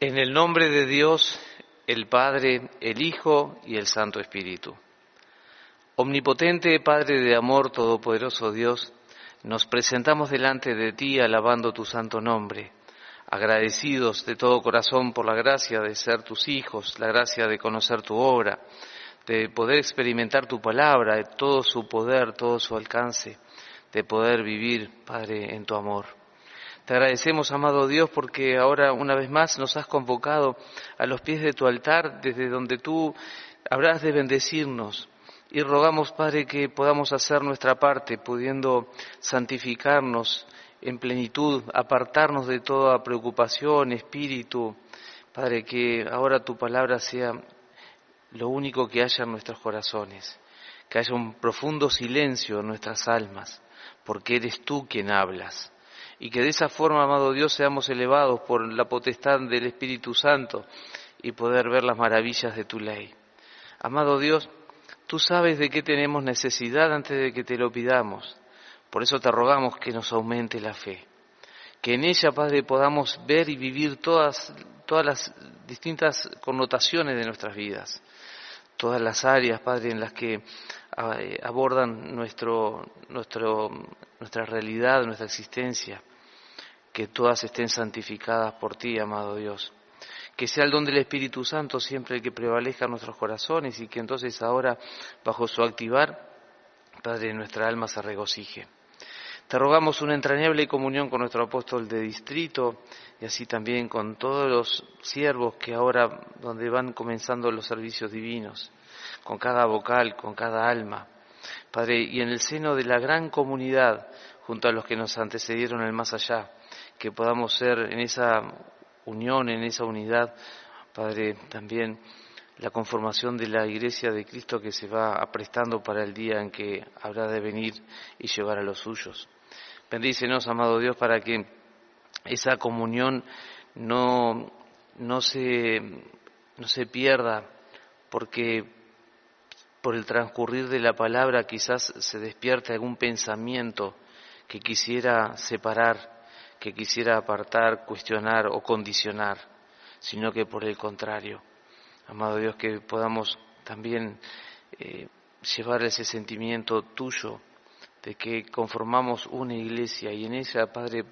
En el nombre de Dios, el Padre, el Hijo y el Santo Espíritu. Omnipotente Padre de amor, todopoderoso Dios, nos presentamos delante de ti alabando tu santo nombre, agradecidos de todo corazón por la gracia de ser tus hijos, la gracia de conocer tu obra, de poder experimentar tu palabra, de todo su poder, todo su alcance, de poder vivir, Padre, en tu amor. Te agradecemos, amado Dios, porque ahora una vez más nos has convocado a los pies de tu altar, desde donde tú habrás de bendecirnos. Y rogamos, Padre, que podamos hacer nuestra parte, pudiendo santificarnos en plenitud, apartarnos de toda preocupación, espíritu. Padre, que ahora tu palabra sea lo único que haya en nuestros corazones, que haya un profundo silencio en nuestras almas, porque eres tú quien hablas. Y que de esa forma, amado Dios, seamos elevados por la potestad del Espíritu Santo y poder ver las maravillas de tu ley. Amado Dios, tú sabes de qué tenemos necesidad antes de que te lo pidamos. Por eso te rogamos que nos aumente la fe. Que en ella, Padre, podamos ver y vivir todas las distintas connotaciones de nuestras vidas. Todas las áreas, Padre, en las que abordan nuestra realidad, nuestra existencia, que todas estén santificadas por ti, amado Dios. Que sea el don del Espíritu Santo siempre el que prevalezca en nuestros corazones y que entonces ahora, bajo su activar, Padre, nuestra alma se regocije. Te rogamos una entrañable comunión con nuestro apóstol de distrito y así también con todos los siervos que ahora, donde van comenzando los servicios divinos, con cada vocal, con cada alma. Padre, y en el seno de la gran comunidad, junto a los que nos antecedieron en el más allá, que podamos ser en esa unión, en esa unidad, Padre, también la conformación de la Iglesia de Cristo que se va aprestando para el día en que habrá de venir y llevar a los suyos. Bendícenos, amado Dios, para que esa comunión no se pierda, porque por el transcurrir de la palabra quizás se despierte algún pensamiento que quisiera separar, que quisiera apartar, cuestionar o condicionar, sino que por el contrario, amado Dios, que podamos también llevar ese sentimiento tuyo de que conformamos una iglesia y en ella, Padre,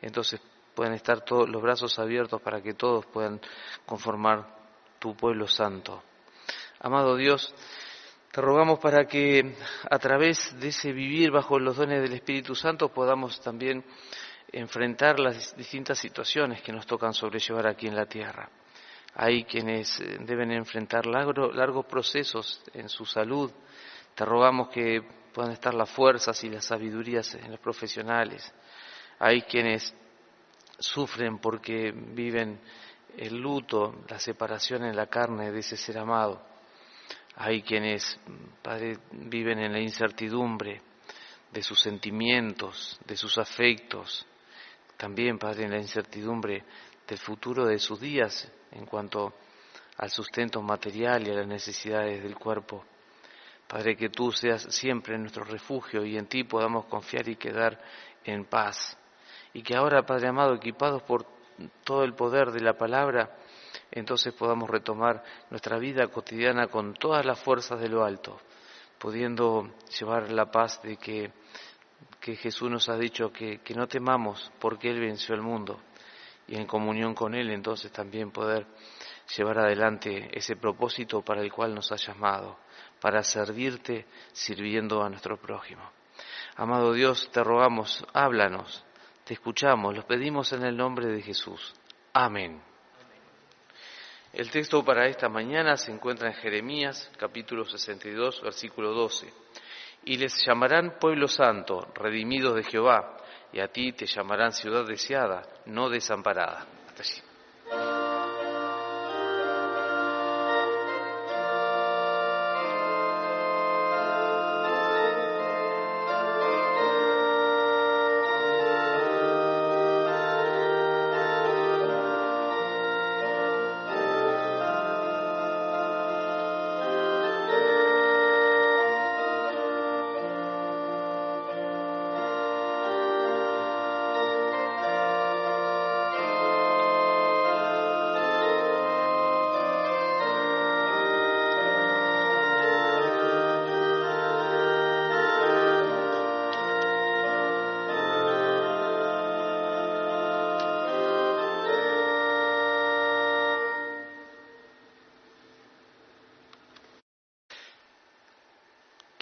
entonces pueden estar todos los brazos abiertos para que todos puedan conformar tu pueblo santo. Amado Dios, te rogamos para que a través de ese vivir bajo los dones del Espíritu Santo podamos también enfrentar las distintas situaciones que nos tocan sobrellevar aquí en la tierra. Hay quienes deben enfrentar largos procesos en su salud. Te rogamos que puedan estar las fuerzas y las sabidurías en los profesionales. Hay quienes sufren porque viven el luto, la separación en la carne de ese ser amado. Hay quienes, Padre, viven en la incertidumbre de sus sentimientos, de sus afectos. También, Padre, en la incertidumbre del futuro de sus días en cuanto al sustento material y a las necesidades del cuerpo. Padre, que tú seas siempre nuestro refugio y en ti podamos confiar y quedar en paz. Y que ahora, Padre amado, equipados por todo el poder de la palabra, entonces podamos retomar nuestra vida cotidiana con todas las fuerzas de lo alto, pudiendo llevar la paz de que Jesús nos ha dicho que no temamos porque Él venció el mundo, y en comunión con Él entonces también poder llevar adelante ese propósito para el cual nos ha llamado, para servirte sirviendo a nuestro prójimo. Amado Dios, te rogamos, háblanos, te escuchamos, los pedimos en el nombre de Jesús. Amén. El texto para esta mañana se encuentra en Jeremías, capítulo 62, versículo 12. Y les llamarán pueblo santo, redimidos de Jehová, y a ti te llamarán ciudad deseada, no desamparada. Hasta allí.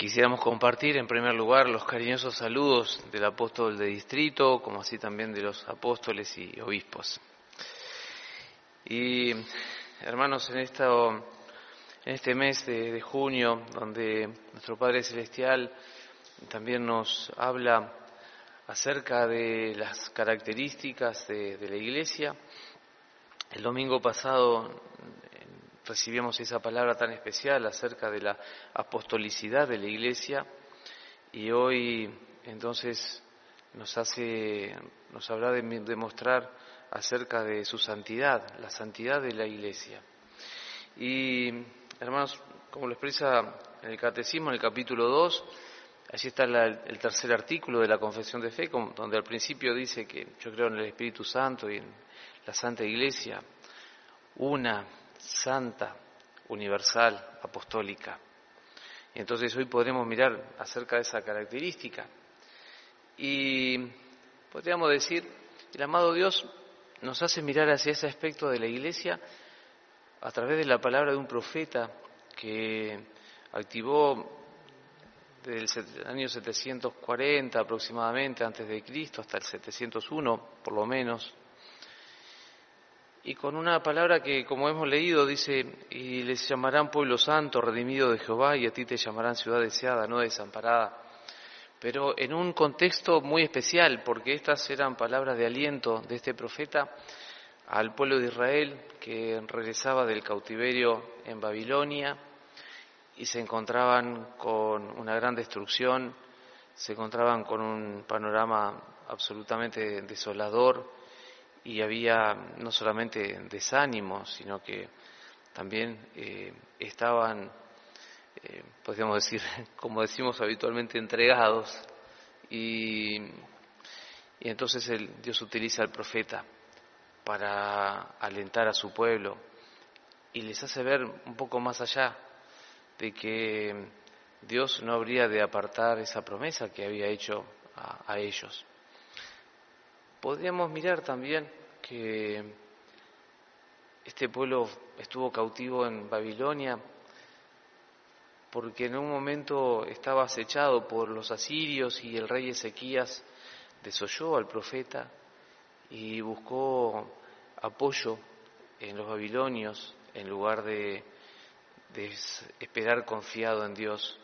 Quisiéramos compartir en primer lugar los cariñosos saludos del apóstol de distrito, como así también de los apóstoles y obispos. Y hermanos, en este mes de junio, donde nuestro Padre Celestial también nos habla acerca de las características de la Iglesia, el domingo pasado recibimos esa palabra tan especial acerca de la apostolicidad de la Iglesia y hoy entonces nos habla de mostrar acerca de su santidad, la santidad de la Iglesia. Y hermanos, como lo expresa en el Catecismo, en el capítulo 2, allí está el tercer artículo de la Confesión de Fe, donde al principio dice que yo creo en el Espíritu Santo y en la Santa Iglesia, una, santa, universal, apostólica. Y entonces hoy podremos mirar acerca de esa característica. Y podríamos decir, el amado Dios nos hace mirar hacia ese aspecto de la Iglesia a través de la palabra de un profeta que activó desde el año 740 aproximadamente antes de Cristo hasta el 701 por lo menos, y con una palabra que, como hemos leído, dice: y les llamarán pueblo santo, redimido de Jehová, y a ti te llamarán ciudad deseada, no desamparada. Pero en un contexto muy especial, porque estas eran palabras de aliento de este profeta al pueblo de Israel que regresaba del cautiverio en Babilonia y se encontraban con una gran destrucción, se encontraban con un panorama absolutamente desolador y había no solamente desánimo, sino que también estaban, podríamos decir, como decimos habitualmente, entregados. Y entonces Dios utiliza al profeta para alentar a su pueblo y les hace ver un poco más allá de que Dios no habría de apartar esa promesa que había hecho a ellos. Podríamos mirar también que este pueblo estuvo cautivo en Babilonia porque en un momento estaba acechado por los asirios y el rey Ezequías desoyó al profeta y buscó apoyo en los babilonios en lugar de esperar confiado en Dios.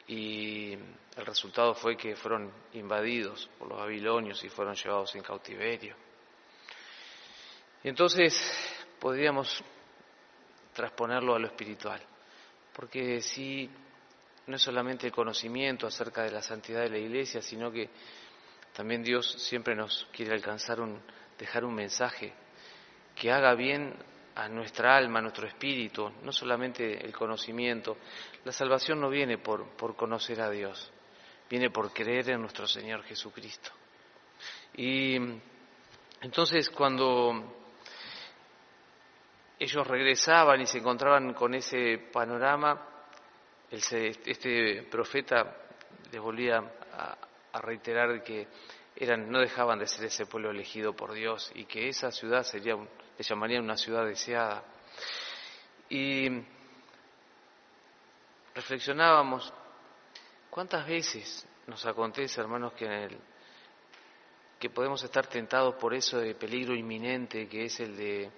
Y el resultado fue que fueron invadidos por los babilonios y fueron llevados en cautiverio. Y entonces podríamos transponerlo a lo espiritual, porque si no es solamente el conocimiento acerca de la santidad de la Iglesia, sino que también Dios siempre nos quiere dejar un mensaje que haga bien a nuestra alma, a nuestro espíritu, no solamente el conocimiento. La salvación no viene por conocer a Dios, viene por creer en nuestro Señor Jesucristo. Y entonces cuando ellos regresaban y se encontraban con ese panorama, este profeta les volvía a reiterar que no dejaban de ser ese pueblo elegido por Dios y que esa ciudad le llamarían una ciudad deseada. Y reflexionábamos, ¿cuántas veces nos acontece, hermanos, que podemos estar tentados por eso de peligro inminente que es el de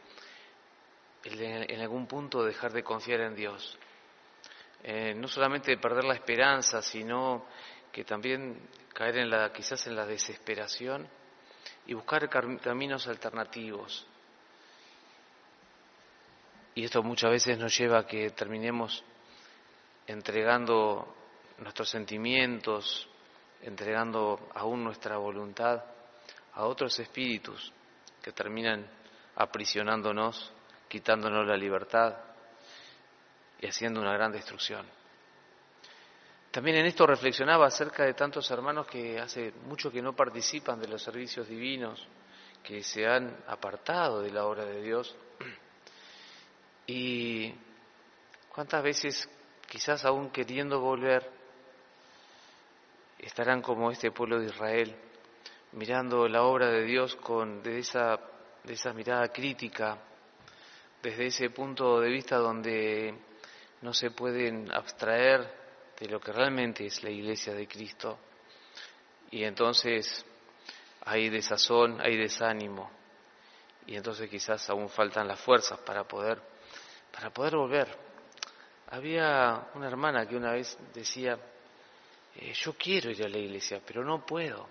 en algún punto dejar de confiar en Dios? No solamente de perder la esperanza, sino que también caer quizás en la desesperación y buscar caminos alternativos. Y esto muchas veces nos lleva a que terminemos entregando nuestros sentimientos, entregando aún nuestra voluntad a otros espíritus que terminan aprisionándonos, quitándonos la libertad y haciendo una gran destrucción. También en esto reflexionaba acerca de tantos hermanos que hace mucho que no participan de los servicios divinos, que se han apartado de la obra de Dios. Y cuántas veces, quizás aún queriendo volver, estarán como este pueblo de Israel, mirando la obra de Dios de esa mirada crítica, desde ese punto de vista donde no se pueden abstraer de lo que realmente es la iglesia de Cristo. Y entonces hay desazón, hay desánimo, y entonces quizás aún faltan las fuerzas para poder volver. Había una hermana que una vez decía, yo quiero ir a la iglesia, pero no puedo.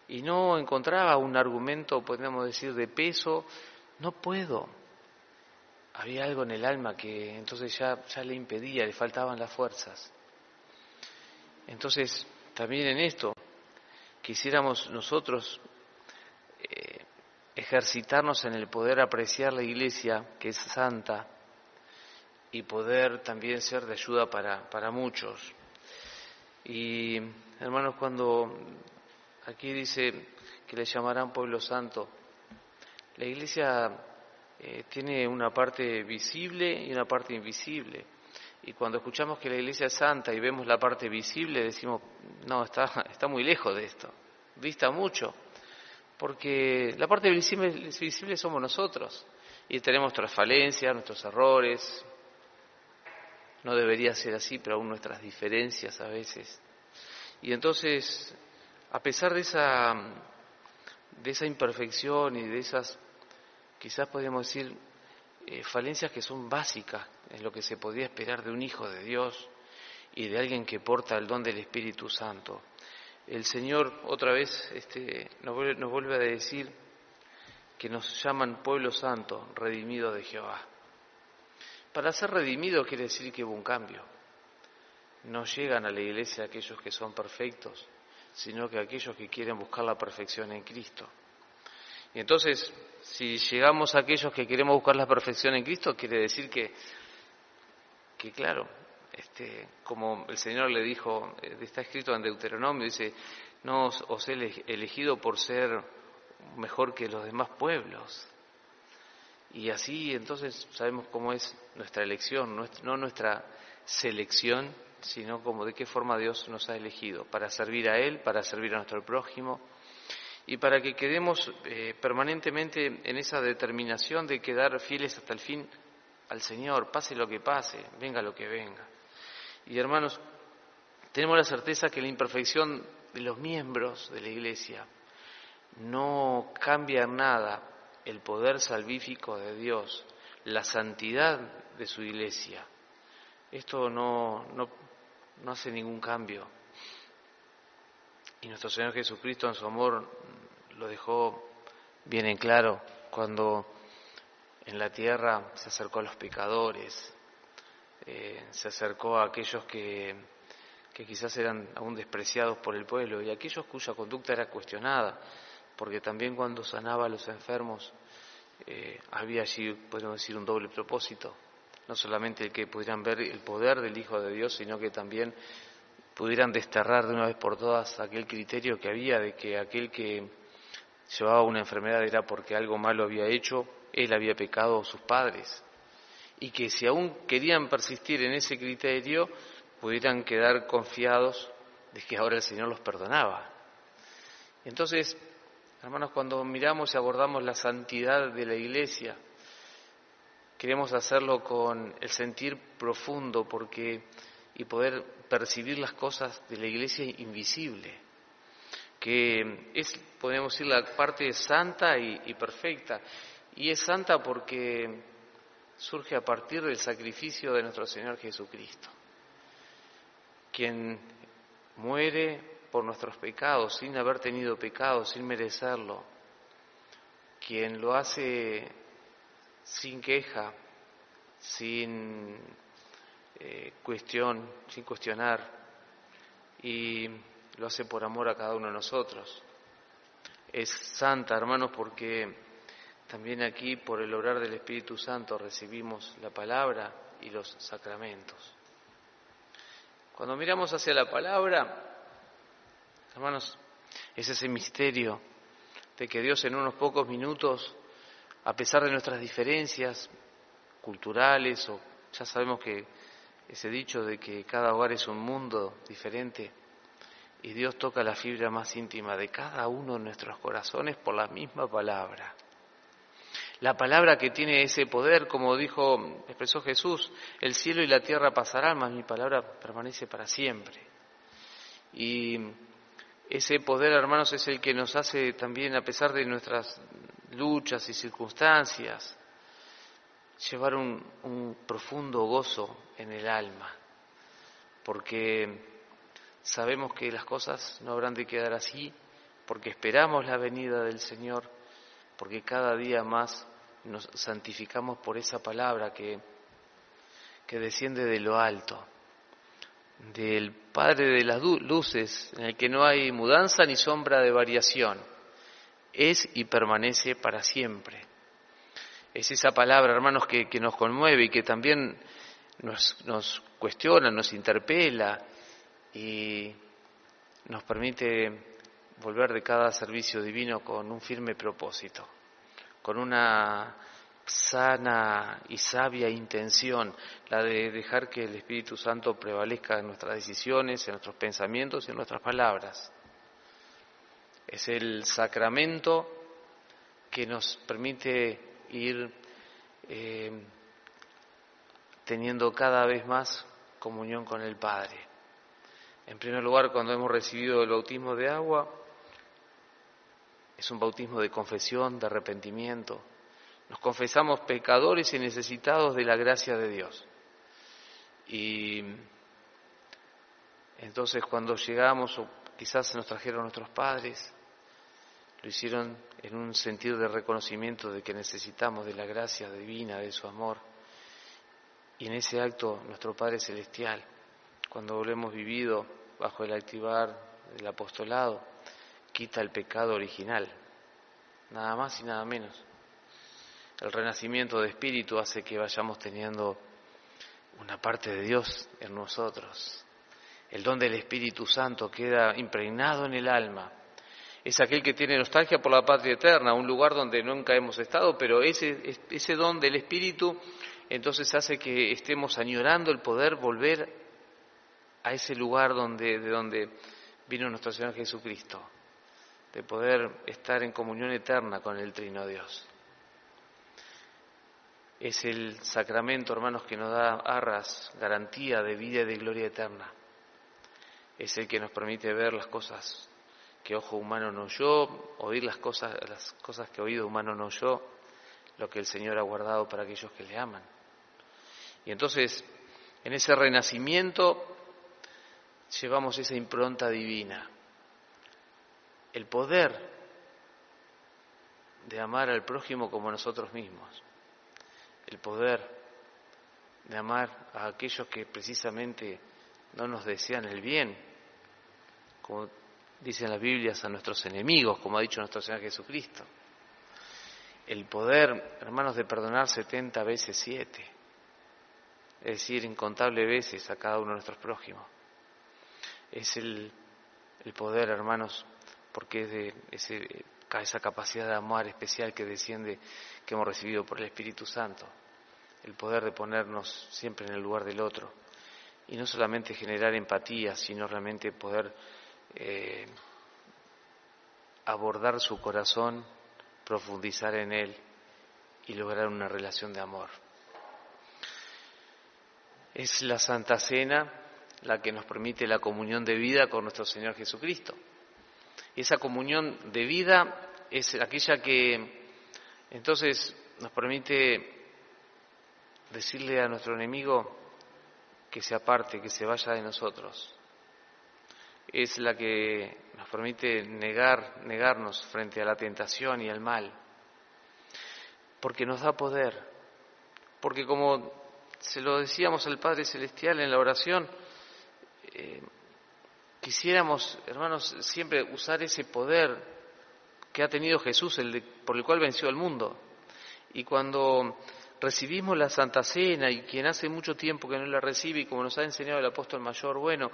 Y no encontraba un argumento, podríamos decir, de peso, no puedo. Había algo en el alma que entonces ya le impedía, le faltaban las fuerzas. Entonces, también en esto, quisiéramos nosotros ejercitarnos en el poder apreciar la iglesia, que es santa, y poder también ser de ayuda para muchos. Y, hermanos, cuando aquí dice que le llamarán pueblo santo, la iglesia tiene una parte visible y una parte invisible. Y cuando escuchamos que la iglesia es santa y vemos la parte visible, decimos, no, está muy lejos de esto, dista mucho, porque la parte visible somos nosotros, y tenemos nuestras falencias, nuestros errores. No debería ser así, pero aún nuestras diferencias a veces. Y entonces, a pesar de esa imperfección y de esas, quizás podríamos decir, falencias que son básicas en lo que se podía esperar de un hijo de Dios y de alguien que porta el don del Espíritu Santo, el Señor otra vez nos vuelve a decir que nos llaman pueblo santo, redimido de Jehová. Para ser redimido quiere decir que hubo un cambio. No llegan a la iglesia aquellos que son perfectos, sino que aquellos que quieren buscar la perfección en Cristo. Y entonces, si llegamos a aquellos que queremos buscar la perfección en Cristo, quiere decir que claro, como el Señor le dijo, está escrito en Deuteronomio, dice, no os he elegido por ser mejor que los demás pueblos. Y así entonces sabemos cómo es nuestra elección, no nuestra selección, sino como de qué forma Dios nos ha elegido, para servir a Él, para servir a nuestro prójimo, y para que quedemos permanentemente en esa determinación de quedar fieles hasta el fin al Señor, pase lo que pase, venga lo que venga. Y hermanos, tenemos la certeza que la imperfección de los miembros de la Iglesia no cambia en nada el poder salvífico de Dios, la santidad de su Iglesia. Esto no hace ningún cambio. Y nuestro Señor Jesucristo en su amor lo dejó bien en claro cuando en la tierra se acercó a los pecadores, se acercó a aquellos que quizás eran aún despreciados por el pueblo y aquellos cuya conducta era cuestionada, porque también cuando sanaba a los enfermos había allí, podemos decir, un doble propósito, no solamente el que pudieran ver el poder del Hijo de Dios, sino que también pudieran desterrar de una vez por todas aquel criterio que había de que aquel que llevaba una enfermedad era porque algo malo había hecho, él había pecado o sus padres, y que si aún querían persistir en ese criterio, pudieran quedar confiados de que ahora el Señor los perdonaba. Entonces, hermanos, cuando miramos y abordamos la santidad de la Iglesia, queremos hacerlo con el sentir profundo y poder percibir las cosas de la Iglesia invisible, que es, podemos decir, la parte santa y perfecta. Y es santa porque surge a partir del sacrificio de nuestro Señor Jesucristo, quien muere por nuestros pecados sin haber tenido pecado, sin merecerlo, quien lo hace sin queja, sin cuestionar, y lo hace por amor a cada uno de nosotros. Es santa, hermanos, porque también aquí, por el obrar del Espíritu Santo, recibimos la palabra y los sacramentos. Cuando miramos hacia la palabra, hermanos, es ese misterio de que Dios en unos pocos minutos, a pesar de nuestras diferencias culturales, o ya sabemos que ese dicho de que cada hogar es un mundo diferente, y Dios toca la fibra más íntima de cada uno de nuestros corazones por la misma palabra. La palabra que tiene ese poder, como expresó Jesús, el cielo y la tierra pasarán, mas mi palabra permanece para siempre. Y ese poder, hermanos, es el que nos hace también, a pesar de nuestras luchas y circunstancias, llevar un profundo gozo en el alma, porque sabemos que las cosas no habrán de quedar así, porque esperamos la venida del Señor, porque cada día más nos santificamos por esa palabra que desciende de lo alto, del Padre de las luces, en el que no hay mudanza ni sombra de variación, es y permanece para siempre. Es esa palabra, hermanos, que nos conmueve y que también nos cuestiona, nos interpela y nos permite volver de cada servicio divino con un firme propósito, con una sana y sabia intención, la de dejar que el Espíritu Santo prevalezca en nuestras decisiones, en nuestros pensamientos y en nuestras palabras. Es el sacramento que nos permite ir teniendo cada vez más comunión con el Padre. En primer lugar, cuando hemos recibido el bautismo de agua, es un bautismo de confesión, de arrepentimiento. Nos confesamos pecadores y necesitados de la gracia de Dios. Y entonces cuando llegamos, o quizás nos trajeron nuestros padres, lo hicieron en un sentido de reconocimiento de que necesitamos de la gracia divina, de su amor. Y en ese acto, nuestro Padre Celestial, cuando lo hemos vivido bajo el activar del apostolado, quita el pecado original, nada más y nada menos. El renacimiento de espíritu hace que vayamos teniendo una parte de Dios en nosotros. El don del Espíritu Santo queda impregnado en el alma. Es aquel que tiene nostalgia por la patria eterna, un lugar donde nunca hemos estado, pero ese don del Espíritu entonces hace que estemos añorando el poder volver a ese lugar de donde vino nuestro Señor Jesucristo, de poder estar en comunión eterna con el Trino Dios. Es el sacramento, hermanos, que nos da arras, garantía de vida y de gloria eterna. Es el que nos permite ver las cosas que ojo humano no oyó, oír las cosas que oído humano no oyó, lo que el Señor ha guardado para aquellos que le aman. Y entonces, en ese renacimiento, llevamos esa impronta divina, el poder de amar al prójimo como nosotros mismos, el poder de amar a aquellos que precisamente no nos desean el bien, como dicen las Biblias, a nuestros enemigos, como ha dicho nuestro Señor Jesucristo. El poder, hermanos, de perdonar 70 veces 7, es decir, incontables veces a cada uno de nuestros prójimos. Es el poder, hermanos, porque es de esa capacidad de amar especial que desciende, que hemos recibido por el Espíritu Santo. El poder de ponernos siempre en el lugar del otro. Y no solamente generar empatía, sino realmente poder abordar su corazón, profundizar en él y lograr una relación de amor. Es la Santa Cena la que nos permite la comunión de vida con nuestro Señor Jesucristo. Y esa comunión de vida es aquella que entonces nos permite decirle a nuestro enemigo que se aparte, que se vaya de nosotros. Es la que nos permite negarnos frente a la tentación y al mal, porque nos da poder, porque como se lo decíamos al Padre Celestial en la oración, quisiéramos, hermanos, siempre usar ese poder que ha tenido Jesús, por el cual venció al mundo. Y cuando recibimos la Santa Cena, y quien hace mucho tiempo que no la recibe, y como nos ha enseñado el apóstol mayor, bueno,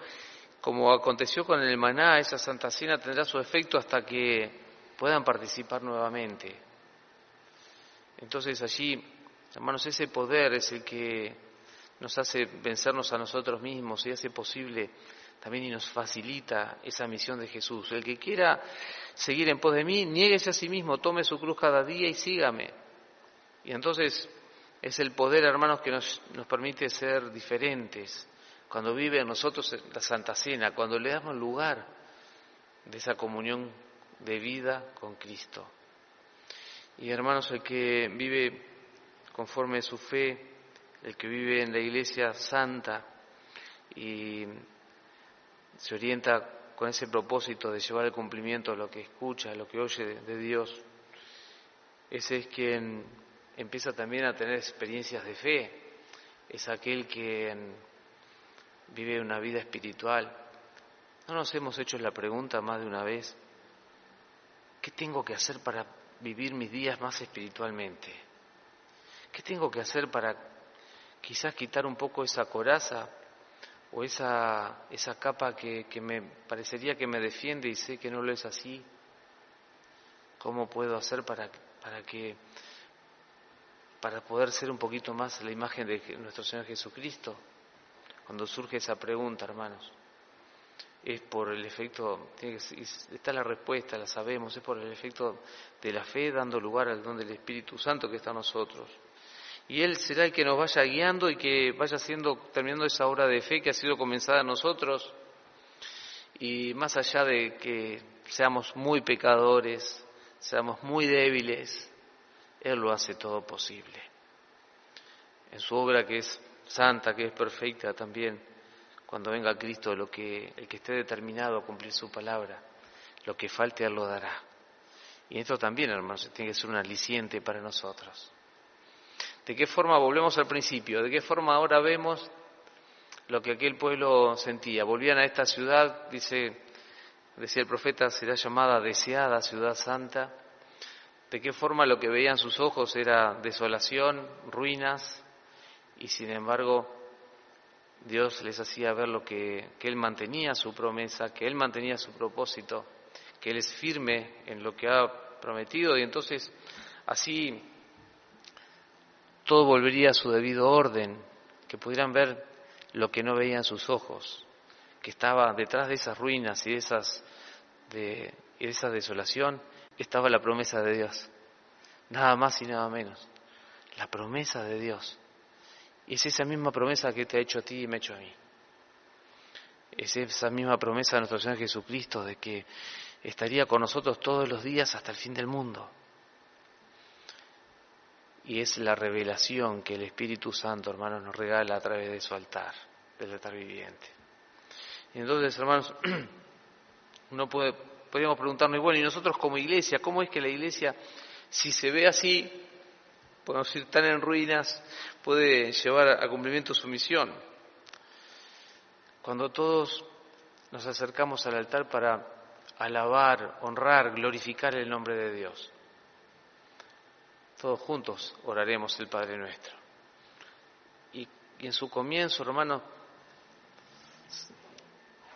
como aconteció con el maná, esa Santa Cena tendrá su efecto hasta que puedan participar nuevamente. Entonces allí, hermanos, ese poder es el que nos hace vencernos a nosotros mismos y hace posible también y nos facilita esa misión de Jesús. El que quiera seguir en pos de mí, niéguese a sí mismo, tome su cruz cada día y sígame. Y entonces es el poder, hermanos, que nos permite ser diferentes. Cuando vive en nosotros la Santa Cena, cuando le damos lugar de esa comunión de vida con Cristo. Y hermanos, el que vive conforme a su fe, el que vive en la Iglesia Santa y se orienta con ese propósito de llevar al cumplimiento lo que escucha, lo que oye de Dios, ese es quien empieza también a tener experiencias de fe, es aquel que vive una vida espiritual. ¿No nos hemos hecho la pregunta más de una vez? ¿Qué tengo que hacer para vivir mis días más espiritualmente? ¿Qué tengo que hacer para quizás quitar un poco esa coraza o esa capa que me parecería que me defiende y sé que no lo es así? ¿Cómo puedo hacer para poder ser un poquito más la imagen de nuestro Señor Jesucristo? Cuando surge esa pregunta, hermanos, es por el efecto, está la respuesta, la sabemos, es por el efecto de la fe dando lugar al don del Espíritu Santo que está en nosotros. Y Él será el que nos vaya guiando y que vaya terminando esa obra de fe que ha sido comenzada en nosotros. Y más allá de que seamos muy pecadores, seamos muy débiles, Él lo hace todo posible. En su obra que es santa, que es perfecta también, cuando venga Cristo, el que esté determinado a cumplir su palabra, lo que falte Él lo dará. Y esto también, hermanos, tiene que ser un aliciente para nosotros. ¿De qué forma volvemos al principio? ¿De qué forma ahora vemos lo que aquel pueblo sentía? Volvían a esta ciudad, decía el profeta, será llamada deseada ciudad santa. ¿De qué forma lo que veían sus ojos era desolación, ruinas? Y sin embargo, Dios les hacía ver que Él mantenía su promesa, que Él mantenía su propósito, que Él es firme en lo que ha prometido, y entonces así todo volvería a su debido orden, que pudieran ver lo que no veían sus ojos, que estaba detrás de esas ruinas y de esa desolación, estaba la promesa de Dios, nada más y nada menos, la promesa de Dios. Y es esa misma promesa que te ha hecho a ti y me ha hecho a mí. Es esa misma promesa de nuestro Señor Jesucristo de que estaría con nosotros todos los días hasta el fin del mundo. Y es la revelación que el Espíritu Santo, hermanos, nos regala a través de su altar, del altar viviente. Y entonces, hermanos, podríamos preguntarnos, bueno, y nosotros como iglesia, ¿cómo es que la iglesia, si se ve así, podemos ir tan en ruinas, puede llevar a cumplimiento su misión? Cuando todos nos acercamos al altar para alabar, honrar, glorificar el nombre de Dios, todos juntos oraremos el Padre Nuestro. Y en su comienzo, hermanos,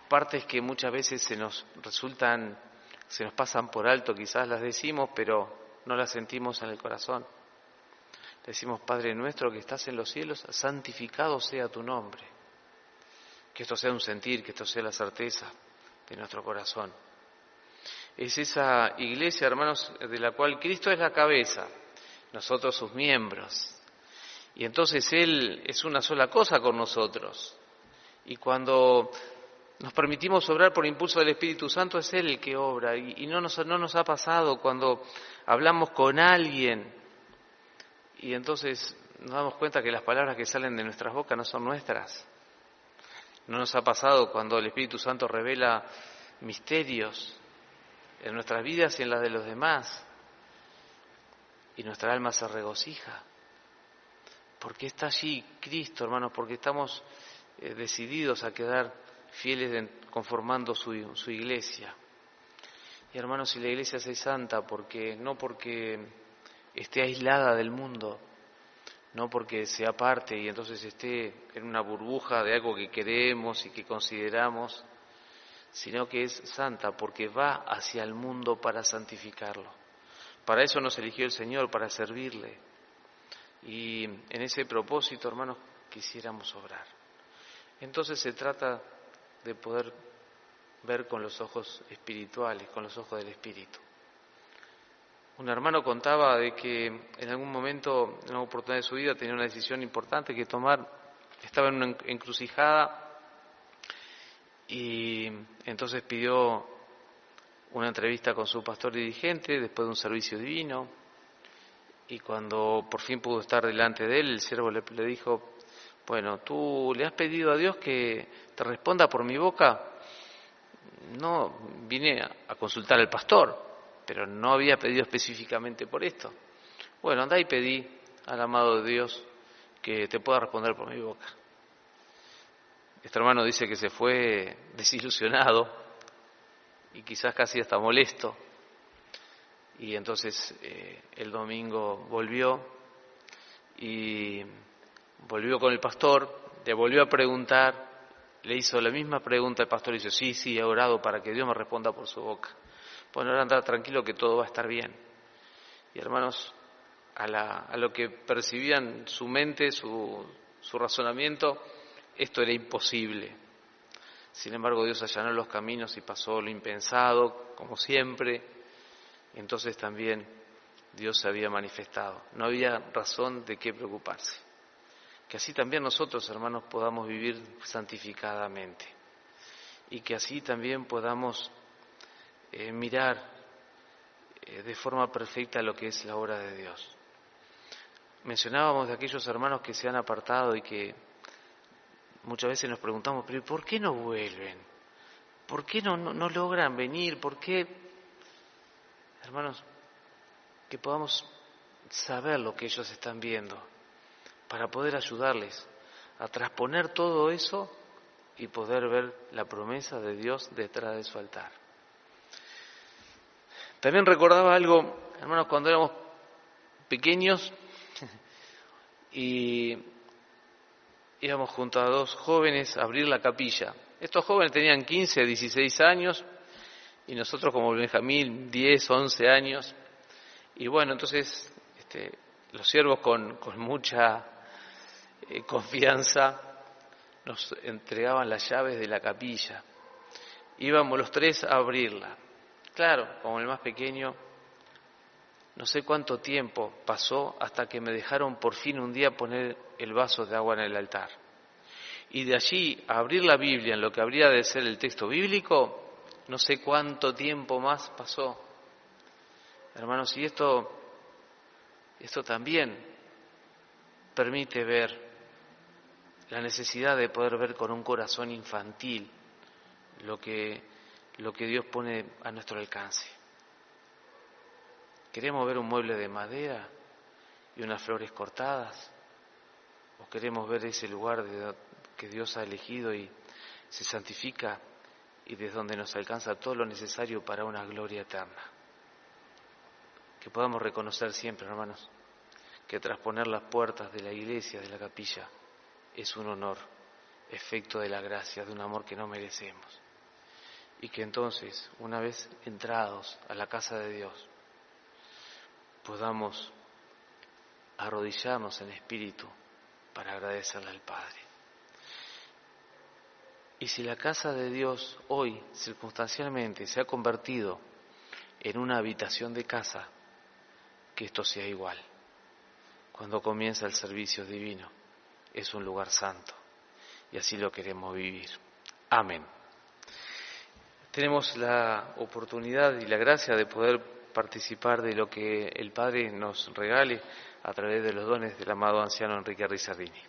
partes que muchas veces se nos pasan por alto, quizás las decimos, pero no las sentimos en el corazón. Decimos, Padre nuestro que estás en los cielos, santificado sea tu nombre. Que esto sea un sentir, que esto sea la certeza de nuestro corazón. Es esa iglesia, hermanos, de la cual Cristo es la cabeza, nosotros sus miembros. Y entonces Él es una sola cosa con nosotros. Y cuando nos permitimos obrar por impulso del Espíritu Santo, es Él el que obra. Y no nos ha pasado cuando hablamos con alguien y entonces nos damos cuenta que las palabras que salen de nuestras bocas no son nuestras. No nos ha pasado cuando el Espíritu Santo revela misterios en nuestras vidas y en las de los demás. Y nuestra alma se regocija. Porque está allí Cristo, hermanos, porque estamos decididos a quedar fieles conformando su iglesia. Y hermanos, si la iglesia es santa, no porque esté aislada del mundo, no porque sea parte y entonces esté en una burbuja de algo que queremos y que consideramos, sino que es santa porque va hacia el mundo para santificarlo. Para eso nos eligió el Señor, para servirle. Y en ese propósito, hermanos, quisiéramos obrar. Entonces se trata de poder ver con los ojos espirituales, con los ojos del Espíritu. Un hermano contaba de que en algún momento, en alguna oportunidad de su vida, tenía una decisión importante que tomar. Estaba en una encrucijada y entonces pidió una entrevista con su pastor dirigente después de un servicio divino. Y cuando por fin pudo estar delante de él, el siervo le dijo: bueno, ¿tú le has pedido a Dios que te responda por mi boca? No, vine a consultar al pastor, pero no había pedido específicamente por esto. Bueno, andá y pedí al amado de Dios que te pueda responder por mi boca. Este hermano dice que se fue desilusionado y quizás casi hasta molesto. Y entonces el domingo volvió con el pastor, le volvió a preguntar, le hizo la misma pregunta. El pastor dice: sí, he orado para que Dios me responda por su boca. Bueno, ahora anda tranquilo que todo va a estar bien. Y hermanos, a lo que percibían su mente, su razonamiento, esto era imposible. Sin embargo, Dios allanó los caminos y pasó lo impensado, como siempre. Entonces también Dios se había manifestado. No había razón de qué preocuparse. Que así también nosotros, hermanos, podamos vivir santificadamente. Y que así también podamos mirar de forma perfecta lo que es la obra de Dios. Mencionábamos de aquellos hermanos que se han apartado y que muchas veces nos preguntamos: ¿pero por qué no vuelven? ¿Por qué no logran venir? ¿Por qué? Hermanos, que podamos saber lo que ellos están viendo para poder ayudarles a trasponer todo eso y poder ver la promesa de Dios detrás de su altar. También recordaba algo, hermanos, cuando éramos pequeños y íbamos junto a dos jóvenes a abrir la capilla. Estos jóvenes tenían 15, 16 años y nosotros como Benjamín 10, 11 años. Y bueno, entonces los siervos con mucha confianza nos entregaban las llaves de la capilla. Íbamos los tres a abrirla. Claro, como el más pequeño, no sé cuánto tiempo pasó hasta que me dejaron por fin un día poner el vaso de agua en el altar. Y de allí a abrir la Biblia en lo que habría de ser el texto bíblico, no sé cuánto tiempo más pasó. Hermanos, y esto también permite ver la necesidad de poder ver con un corazón infantil lo que Dios pone a nuestro alcance. ¿Queremos ver un mueble de madera y unas flores cortadas? ¿O queremos ver ese lugar que Dios ha elegido y se santifica y desde donde nos alcanza todo lo necesario para una gloria eterna? Que podamos reconocer siempre, hermanos, que trasponer las puertas de la iglesia, de la capilla, es un honor, efecto de la gracia, de un amor que no merecemos. Y que entonces, una vez entrados a la casa de Dios, podamos arrodillarnos en espíritu para agradecerle al Padre. Y si la casa de Dios hoy, circunstancialmente, se ha convertido en una habitación de casa, que esto sea igual. Cuando comienza el servicio divino, es un lugar santo, y así lo queremos vivir. Amén. Tenemos la oportunidad y la gracia de poder participar de lo que el Padre nos regale a través de los dones del amado anciano Enrique Rizzardini.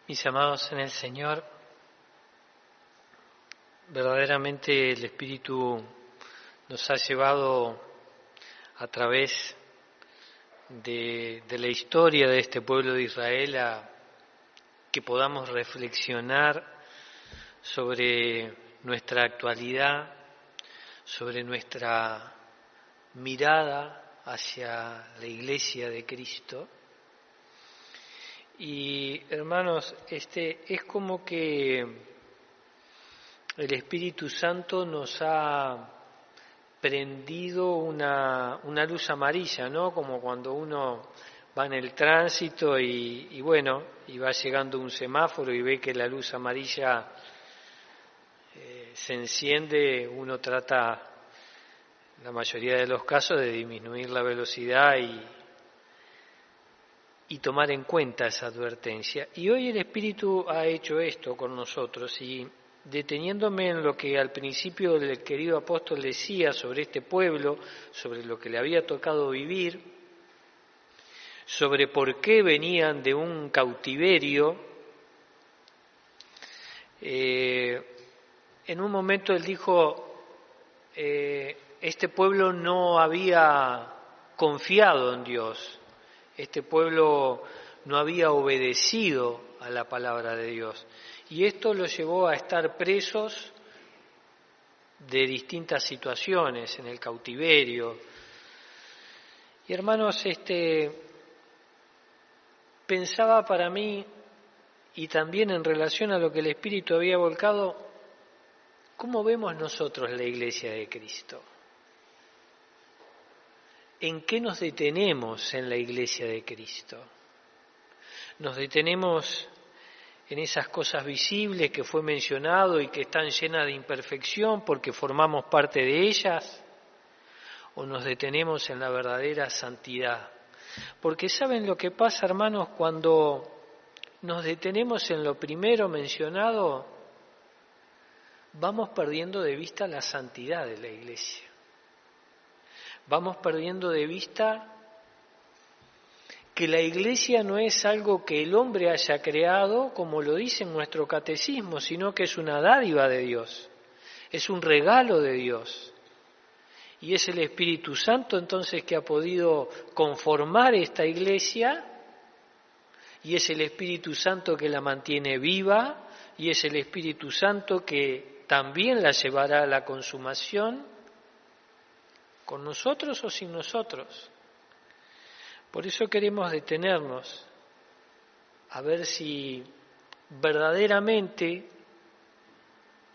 Mis amados en el Señor, verdaderamente el Espíritu nos ha llevado a través de la historia de este pueblo de Israel a que podamos reflexionar sobre nuestra actualidad, sobre nuestra mirada hacia la Iglesia de Cristo. Y hermanos, es como que el Espíritu Santo nos ha prendido una luz amarilla, ¿no? Como cuando uno va en el tránsito y va llegando un semáforo y ve que la luz amarilla se enciende, uno trata, en la mayoría de los casos, de disminuir la velocidad y tomar en cuenta esa advertencia. Y hoy el Espíritu ha hecho esto con nosotros, y deteniéndome en lo que al principio el querido apóstol decía sobre este pueblo, sobre lo que le había tocado vivir, sobre por qué venían de un cautiverio, en un momento él dijo, este pueblo no había confiado en Dios, este pueblo no había obedecido a la palabra de Dios. Y esto los llevó a estar presos de distintas situaciones, en el cautiverio. Y hermanos, pensaba para mí, y también en relación a lo que el Espíritu había volcado, ¿cómo vemos nosotros la Iglesia de Cristo? ¿En qué nos detenemos en la Iglesia de Cristo? ¿Nos detenemos en esas cosas visibles que fue mencionado y que están llenas de imperfección porque formamos parte de ellas? ¿O nos detenemos en la verdadera santidad? Porque ¿saben lo que pasa, hermanos? Cuando nos detenemos en lo primero mencionado, vamos perdiendo de vista la santidad de la Iglesia. Vamos perdiendo de vista que la Iglesia no es algo que el hombre haya creado, como lo dice en nuestro catecismo, sino que es una dádiva de Dios, es un regalo de Dios. Y es el Espíritu Santo entonces que ha podido conformar esta Iglesia, y es el Espíritu Santo que la mantiene viva, y es el Espíritu Santo que también la llevará a la consumación, con nosotros o sin nosotros. Por eso queremos detenernos a ver si verdaderamente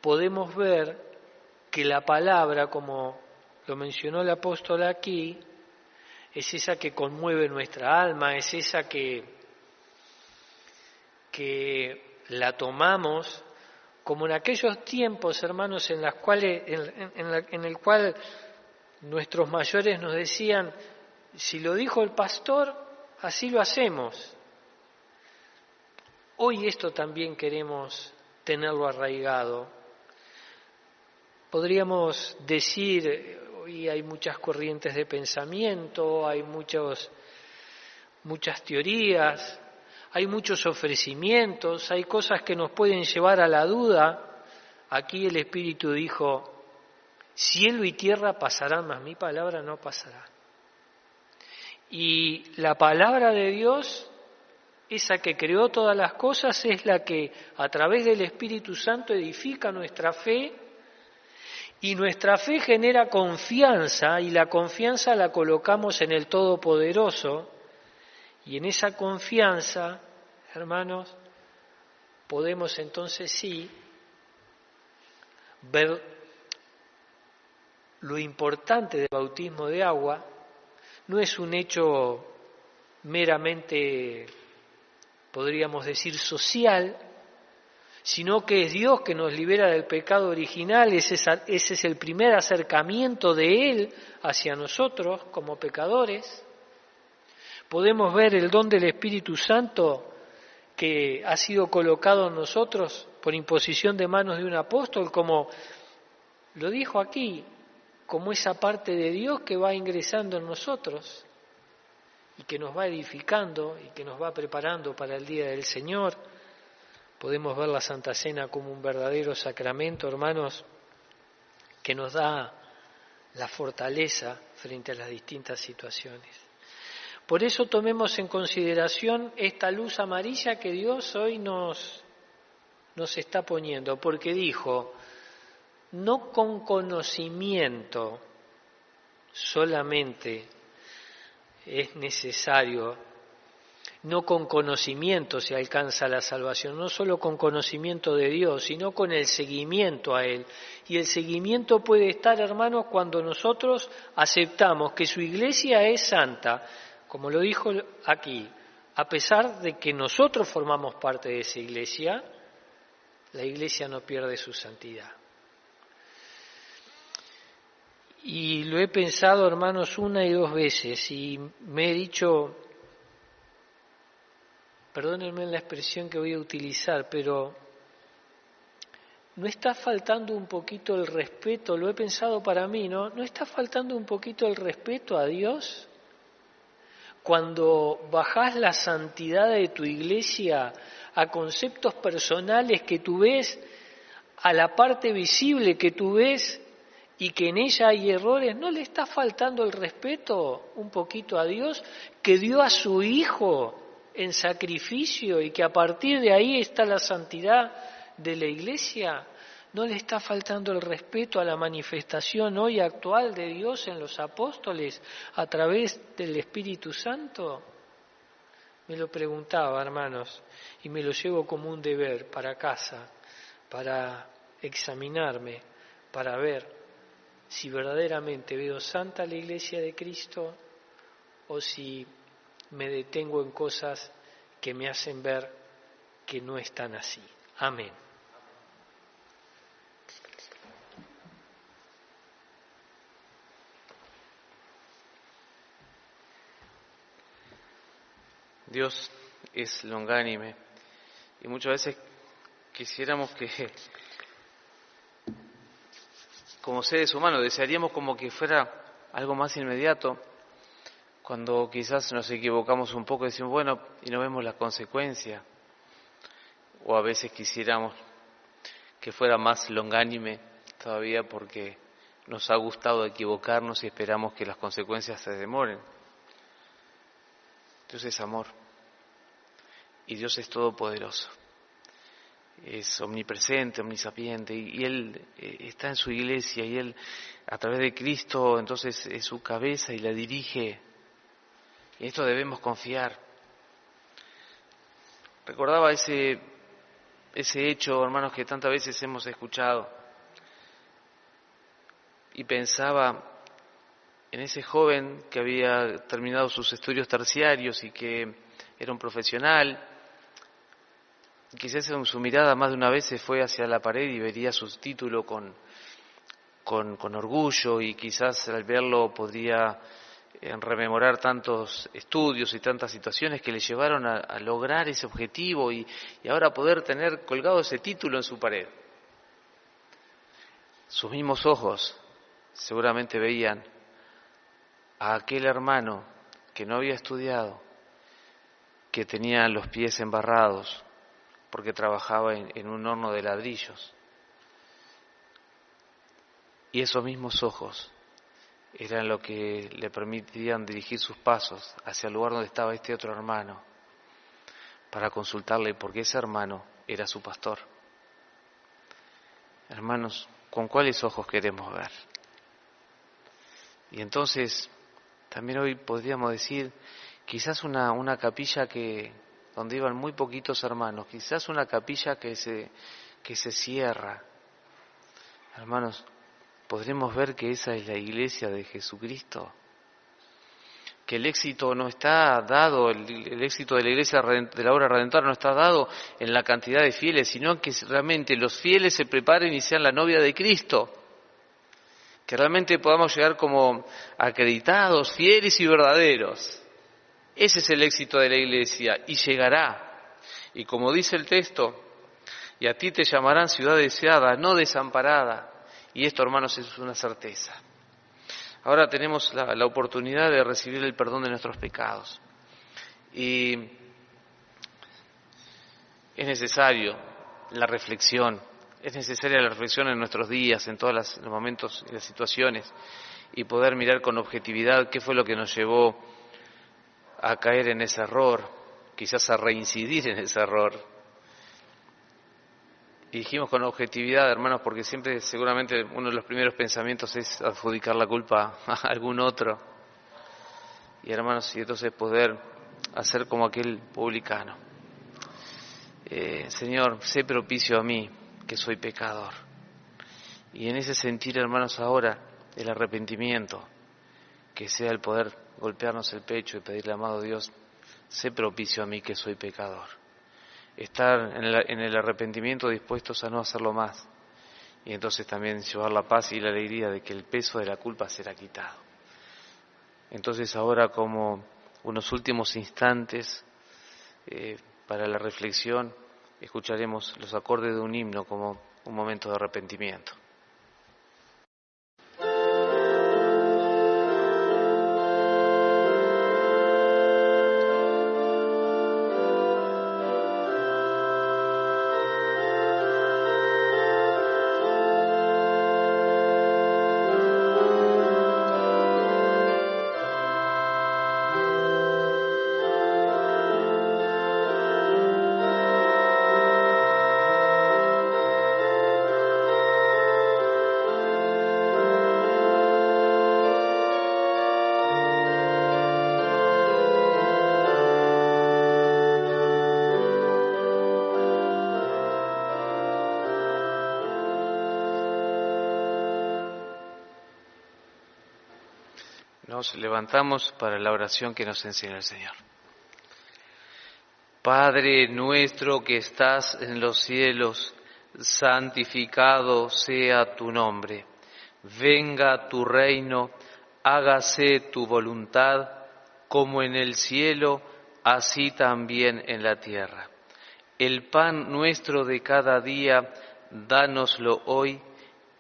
podemos ver que la palabra, como lo mencionó el apóstol aquí, es esa que conmueve nuestra alma, es esa que la tomamos como en aquellos tiempos, hermanos, en el cual nuestros mayores nos decían, si lo dijo el pastor, así lo hacemos. Hoy esto también queremos tenerlo arraigado. Podríamos decir, hoy hay muchas corrientes de pensamiento, hay muchas teorías, hay muchos ofrecimientos, hay cosas que nos pueden llevar a la duda. Aquí el Espíritu dijo, cielo y tierra pasarán, mas mi palabra no pasará. Y la palabra de Dios, esa que creó todas las cosas, es la que a través del Espíritu Santo edifica nuestra fe, y nuestra fe genera confianza, y la confianza la colocamos en el Todopoderoso, y en esa confianza, hermanos, podemos entonces sí ver lo importante del bautismo de agua. No es un hecho meramente, podríamos decir, social, sino que es Dios que nos libera del pecado original. Ese es el primer acercamiento de Él hacia nosotros como pecadores. Podemos ver el don del Espíritu Santo que ha sido colocado en nosotros por imposición de manos de un apóstol, como lo dijo aquí, como esa parte de Dios que va ingresando en nosotros y que nos va edificando y que nos va preparando para el día del Señor. Podemos ver la Santa Cena como un verdadero sacramento, hermanos, que nos da la fortaleza frente a las distintas situaciones. Por eso tomemos en consideración esta luz amarilla que Dios hoy nos está poniendo, porque dijo, no con conocimiento solamente es necesario, no con conocimiento se alcanza la salvación, no solo con conocimiento de Dios, sino con el seguimiento a Él. Y el seguimiento puede estar, hermanos, cuando nosotros aceptamos que su iglesia es santa, como lo dijo aquí, a pesar de que nosotros formamos parte de esa iglesia, la iglesia no pierde su santidad. Y lo he pensado, hermanos, una y dos veces, y me he dicho, perdónenme la expresión que voy a utilizar, pero ¿no está faltando un poquito el respeto? Lo he pensado para mí, ¿no? ¿No está faltando un poquito el respeto a Dios? Cuando bajás la santidad de tu iglesia a conceptos personales que tú ves, a la parte visible que tú ves y que en ella hay errores, ¿no le está faltando el respeto un poquito a Dios que dio a su Hijo en sacrificio y que a partir de ahí está la santidad de la iglesia? ¿No le está faltando el respeto a la manifestación hoy actual de Dios en los apóstoles a través del Espíritu Santo? Me lo preguntaba, hermanos, y me lo llevo como un deber para casa, para examinarme, para ver si verdaderamente veo santa la iglesia de Cristo o si me detengo en cosas que me hacen ver que no están así. Amén. Dios es longánime y muchas veces quisiéramos que, como seres humanos, desearíamos como que fuera algo más inmediato. Cuando quizás nos equivocamos un poco, decimos, bueno, y no vemos la consecuencia. O a veces quisiéramos que fuera más longánime todavía porque nos ha gustado equivocarnos y esperamos que las consecuencias se demoren. Dios es amor y Dios es todopoderoso. Es omnipresente, omnisapiente y Él está en su iglesia y Él a través de Cristo entonces es su cabeza y la dirige. Y en esto debemos confiar. Recordaba ese hecho, hermanos, que tantas veces hemos escuchado y pensaba en ese joven que había terminado sus estudios terciarios y que era un profesional. Quizás en su mirada más de una vez se fue hacia la pared y vería su título con orgullo y quizás al verlo podría rememorar tantos estudios y tantas situaciones que le llevaron a lograr ese objetivo y ahora poder tener colgado ese título en su pared. Sus mismos ojos seguramente veían a aquel hermano que no había estudiado, que tenía los pies embarrados porque trabajaba en un horno de ladrillos. Y esos mismos ojos eran lo que le permitían dirigir sus pasos hacia el lugar donde estaba este otro hermano, para consultarle porque ese hermano era su pastor. Hermanos, ¿con cuáles ojos queremos ver? Y entonces, también hoy podríamos decir, quizás una capilla donde iban muy poquitos hermanos, quizás una capilla que se cierra. Hermanos, podremos ver que esa es la iglesia de Jesucristo, que el éxito no está dado, el éxito de la iglesia de la obra redentora no está dado en la cantidad de fieles, sino que realmente los fieles se preparen y sean la novia de Cristo, que realmente podamos llegar como acreditados, fieles y verdaderos. Ese es el éxito de la iglesia y llegará. Y como dice el texto, y a ti te llamarán ciudad deseada, no desamparada. Y esto, hermanos, es una certeza. Ahora tenemos la oportunidad de recibir el perdón de nuestros pecados. Y es necesario la reflexión Es necesaria la reflexión en nuestros días, en todos los momentos y las situaciones, y poder mirar con objetividad qué fue lo que nos llevó a caer en ese error, quizás a reincidir en ese error. Y dijimos con objetividad, hermanos, porque siempre seguramente uno de los primeros pensamientos es adjudicar la culpa a algún otro. Y hermanos, y entonces poder hacer como aquel publicano. Señor, sé propicio a mí, que soy pecador. Y en ese sentir, hermanos, ahora el arrepentimiento, que sea el poder golpearnos el pecho y pedirle, amado Dios, sé propicio a mí, que soy pecador. Estar en el arrepentimiento dispuestos a no hacerlo más. Y entonces también llevar la paz y la alegría de que el peso de la culpa será quitado. Entonces ahora, como unos últimos instantes para la reflexión, escucharemos los acordes de un himno como un momento de arrepentimiento. Nos levantamos para la oración que nos enseña el Señor. Padre nuestro que estás en los cielos, santificado sea tu nombre. Venga tu reino, hágase tu voluntad, como en el cielo, así también en la tierra. El pan nuestro de cada día, dánoslo hoy,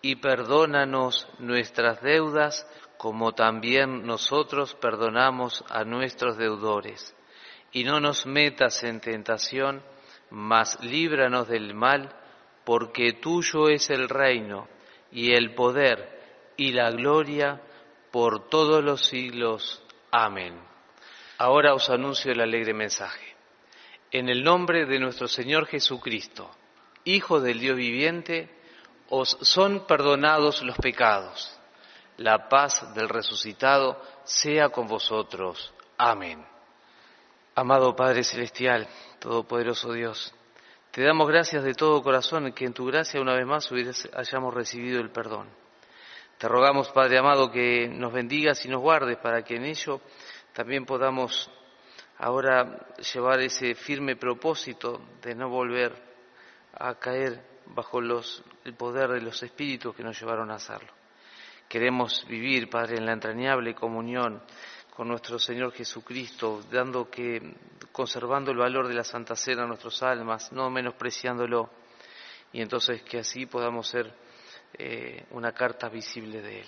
y perdónanos nuestras deudas, como también nosotros perdonamos a nuestros deudores. Y no nos metas en tentación, mas líbranos del mal, porque tuyo es el reino, y el poder, y la gloria, por todos los siglos. Amén. Ahora os anuncio el alegre mensaje. En el nombre de nuestro Señor Jesucristo, Hijo del Dios viviente, os son perdonados los pecados. La paz del resucitado sea con vosotros. Amén. Amado Padre Celestial, Todopoderoso Dios, te damos gracias de todo corazón que en tu gracia una vez más hayamos recibido el perdón. Te rogamos, Padre amado, que nos bendigas y nos guardes para que en ello también podamos ahora llevar ese firme propósito de no volver a caer bajo el poder de los espíritus que nos llevaron a hacerlo. Queremos vivir, Padre, en la entrañable comunión con nuestro Señor Jesucristo, conservando el valor de la Santa Cena en nuestras almas, no menospreciándolo, y entonces que así podamos ser una carta visible de Él.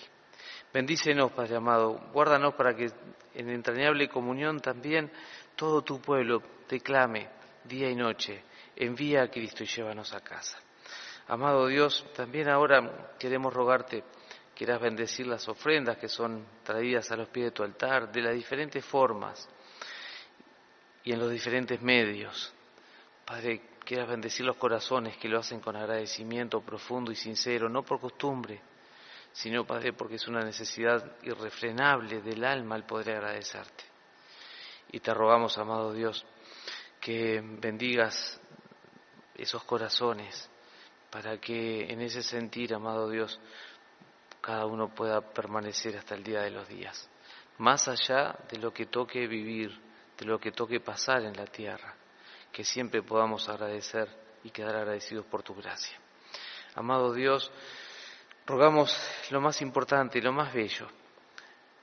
Bendícenos, Padre amado, guárdanos para que en entrañable comunión también todo tu pueblo te clame día y noche, envía a Cristo y llévanos a casa. Amado Dios, también ahora queremos rogarte quieras bendecir las ofrendas que son traídas a los pies de tu altar, de las diferentes formas y en los diferentes medios. Padre, quieras bendecir los corazones que lo hacen con agradecimiento profundo y sincero, no por costumbre, sino, Padre, porque es una necesidad irrefrenable del alma el poder agradecerte. Y te rogamos, amado Dios, que bendigas esos corazones para que en ese sentir, amado Dios, cada uno pueda permanecer hasta el día de los días, más allá de lo que toque vivir, de lo que toque pasar en la tierra, que siempre podamos agradecer y quedar agradecidos por tu gracia. Amado Dios, rogamos lo más importante y lo más bello,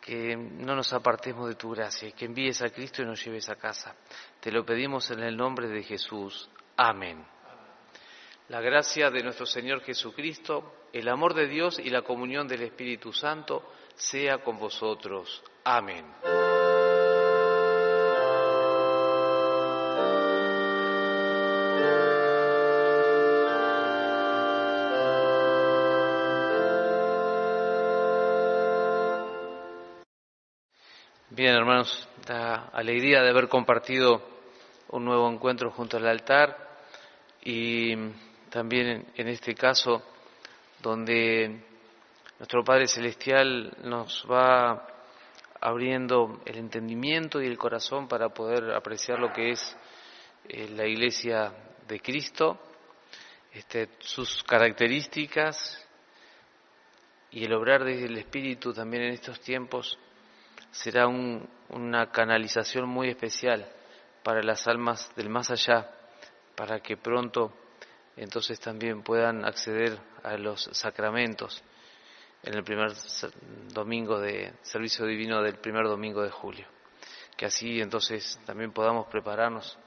que no nos apartemos de tu gracia y que envíes a Cristo y nos lleves a casa. Te lo pedimos en el nombre de Jesús. Amén. La gracia de nuestro Señor Jesucristo, el amor de Dios y la comunión del Espíritu Santo sea con vosotros. Amén. Bien, hermanos, la alegría de haber compartido un nuevo encuentro junto al altar y también en este caso donde nuestro Padre Celestial nos va abriendo el entendimiento y el corazón para poder apreciar lo que es la Iglesia de Cristo, sus características y el obrar del Espíritu también en estos tiempos será una canalización muy especial para las almas del más allá, para que pronto entonces también puedan acceder a los sacramentos en el primer domingo de servicio divino del primer domingo de julio. Que así entonces también podamos prepararnos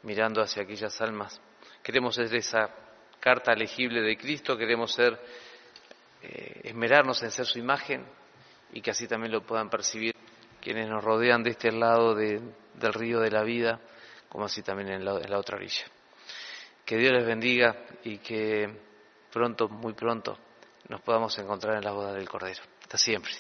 mirando hacia aquellas almas. Queremos ser esa carta legible de Cristo, queremos esmerarnos en ser su imagen y que así también lo puedan percibir quienes nos rodean de este lado del río de la vida, como así también en la otra orilla. Que Dios les bendiga y que pronto, muy pronto, nos podamos encontrar en la boda del Cordero. Hasta siempre.